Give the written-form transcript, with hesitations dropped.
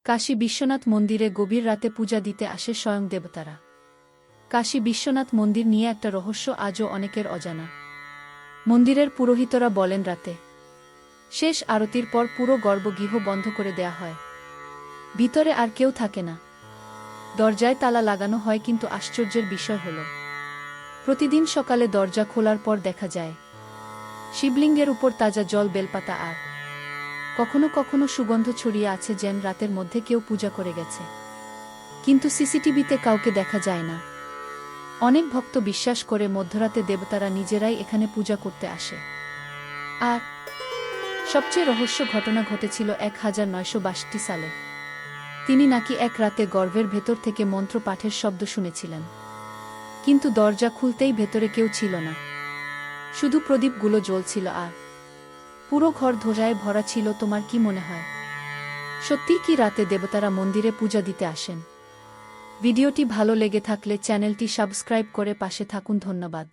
কাশী বিশ্বনাথ মন্দিরে গভীর রাতে পূজা দিতে আসে স্বয়ং দেবতারা। কাশী বিশ্বনাথ মন্দির নিয়ে একটা রহস্য আজও অনেকের অজানা। মন্দিরের পুরোহিতরা বলেন রাতে শেষ আরতির পর পুরো গর্ভগৃহ বন্ধ করে দেয়া হয়। ভিতরে আর কেউ থাকে না। দরজায় তালা লাগানো হয়, কিন্তু আশ্চর্যের বিষয় হল প্রতিদিন সকালে দরজা খোলার পর দেখা যায় শিবলিঙ্গের উপর তাজা জল, বেলপাতা আর কখনো কখনো সুগন্ধ ছড়িয়ে আছে, যেন রাতের মধ্যে কেউ পূজা করে গেছে। কিন্তু সিসিটিভিতে কাউকে দেখা যায় না। অনেক ভক্ত বিশ্বাস করে মধ্যরাতে দেবতারা নিজেরাই এখানে পূজা করতে আসে। আর সবচেয়ে রহস্য ঘটনা ঘটেছিল 1962 সালে। তিনি নাকি এক রাতে গর্ভের ভেতর থেকে মন্ত্র পাঠের শব্দ শুনেছিলেন, কিন্তু দরজা খুলতেই ভেতরে কেউ ছিল না। শুধু প্রদীপগুলো জ্বলছিল আর পুরো ঘর ধোঁয়ায় ভরা ছিল। তোমার কি মনে হয়, সত্যি কি রাতে দেবতারা মন্দিরে পূজা দিতে আসেন? ভিডিওটি ভালো লেগে থাকলে চ্যানেলটি সাবস্ক্রাইব করে পাশে থাকুন। ধন্যবাদ।